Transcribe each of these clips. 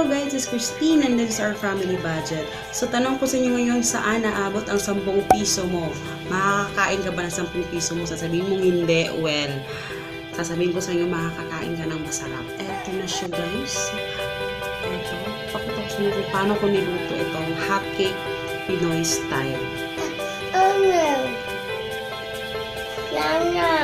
guys, it's Christine and this is our family budget. So tanong ko sa inyo ngayon, saan naabot ang 10 piso mo? Makakakain ka ba ng 10 piso mo? Sasabihin mong hindi, well, sasabihin ko sa inyo makakakain ka ng masarap. Eto na siya guys. Eto, pakita ko sa inyo kung paano ko niluto itong hotcake Pinoy style. Oh no! No, no!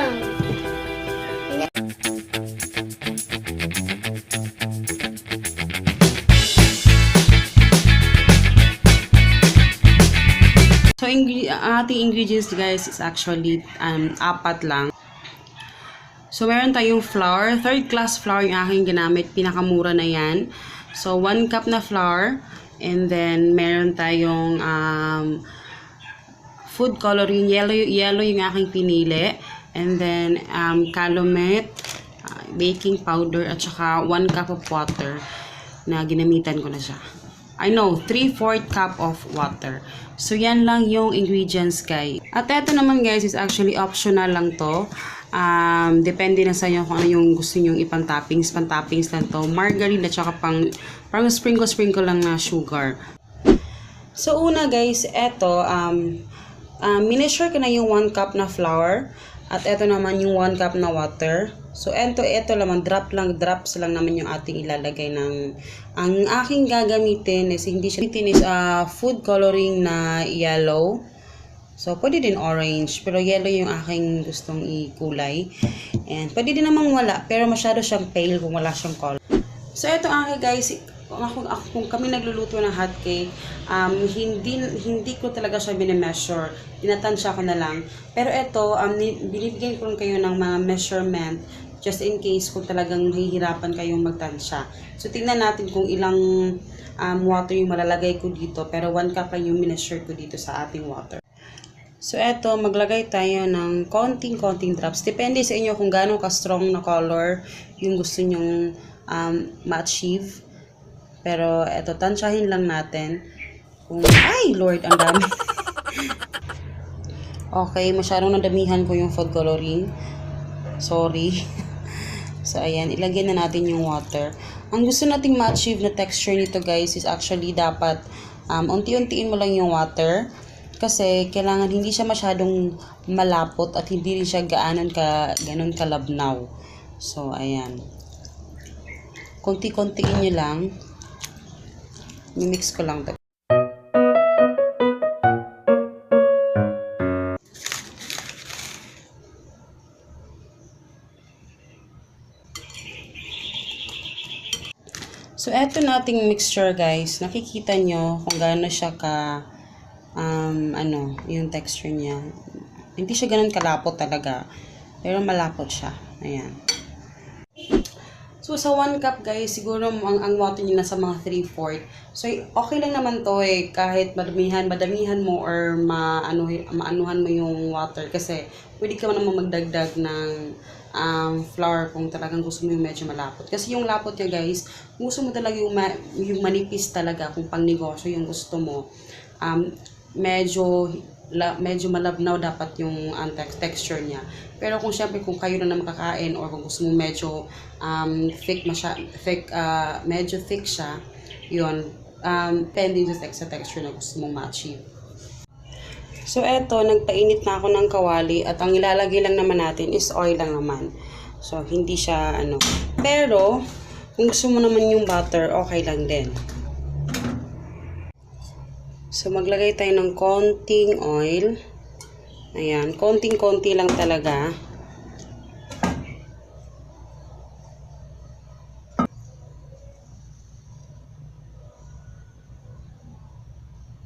So, ating ingredients guys is actually 4 lang. So, meron tayong flour. Third class flour yung aking ginamit. Pinakamura na yan. So, 1 cup na flour. And then, meron tayong food coloring. Yellow yung aking pinili. And then, calumet, baking powder, at saka 1 cup of water na ginamitan ko na siya. I know, 3/4 cup of water. So, yan lang yung ingredients, guys. At ito naman, guys, is actually optional lang to. Depende na sa inyo kung ano yung gusto nyo ipang-toppings. Pang-toppings lang to. Margarine at saka parang sprinkle lang na sugar. So, una, guys, ito, mineasure ko na yung 1 cup na flour. At ito naman yung 1 cup na water. So, ito naman, drops lang naman yung ating ilalagay ng, ang aking gagamitin is, food coloring na yellow. So, pwede din orange, pero yellow yung aking gustong ikulay. And, pwede din namang wala, pero masyado siyang pale kung wala siyang color. So, ito aking guys, kung kami nagluluto ng hotcake, hindi ko talaga siya bine-measure. Tinatansya ko na lang. Pero ito, binibigyan ko rin kayo ng mga measurement just in case kung talagang nahihirapan kayong magtansya. So, tingnan natin kung ilang water yung malalagay ko dito. Pero 1 cup lang yung mineasure ko dito sa ating water. So, eto, maglagay tayo ng konting drops. Depende sa inyo kung gaano ka-strong na color yung gusto nyong ma-achieve. Pero, eto, tansyahin lang natin. Ay, Lord, ang dami. Okay, masyadong nadamihan ko yung food coloring. Sorry. So, ayan, ilagay na natin yung water. Ang gusto nating ma-achieve na texture nito, guys, is actually dapat unti-untiin mo lang yung water. Kasi, kailangan hindi siya masyadong malapot at hindi rin siya ganon kalabnaw. So, ayan. Konti-kontiin nyo lang. Mimix ko lang to. So, eto nating mixture, guys. Nakikita nyo kung gaano siya yung texture niya. Hindi siya ganun kalapot talaga. Pero malapot siya. Ayan. So, sa 1 cup, guys, siguro ang water niya nasa mga 3/4. So, okay lang naman to eh. Kahit madamihan mo or maanuhan mo yung water. Kasi, pwede ka naman magdagdag ng flour kung talagang gusto mo yung medyo malapot. Kasi yung lapot niya, guys, gusto mo talaga yung manipis talaga kung pang negosyo yung gusto mo. Medyo malabnaw dapat yung texture niya. Pero kung syempre kung kayo na makakain or kung gusto mo medyo medyo thick siya, yun, depende sa texture na gusto mong ma-achieve. So, eto, nagpainit na ako ng kawali at ang ilalagay lang naman natin is oil lang naman. So, hindi siya, Pero, kung gusto mo naman yung butter, okay lang din. So, maglagay tayo ng konting oil. Ayan, konting-konti lang talaga.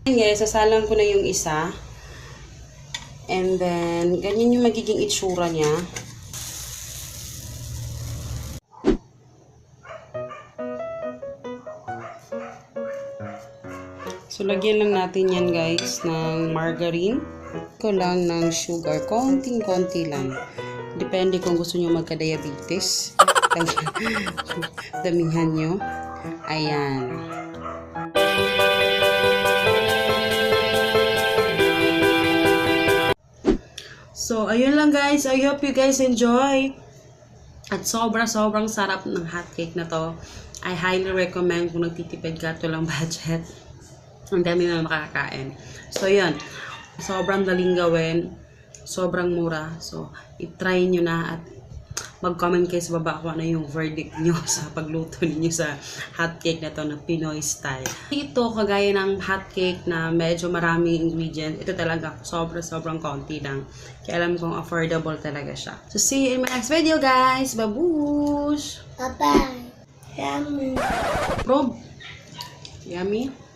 Ayan guys, sasalang ko na yung isa. And then, ganyan yung magiging itsura niya. So, lagyan lang natin yan guys ng margarine. Ko lang ng sugar. Konting-konti lang. Depende kung gusto nyo magka-diabetes. Damihan nyo. Ayan. So, ayun lang guys. I hope you guys enjoy. At sobrang sarap ng hotcake na to. I highly recommend kung nagtitipid ka, walang budget. Ang dami na makakain. So, yun. Sobrang daling gawin. Sobrang mura. So, i-try nyo na at mag-comment kayo sa baba kung ano yung verdict nyo sa pagluto ninyo sa hotcake na to na Pinoy style. Ito, kagaya ng hotcake na medyo maraming ingredients, ito talaga sobrang konti lang. Kaya alam kong affordable talaga siya. So, see you in my next video, guys! Babush! Bye-bye. Yummy. Prob! Yummy?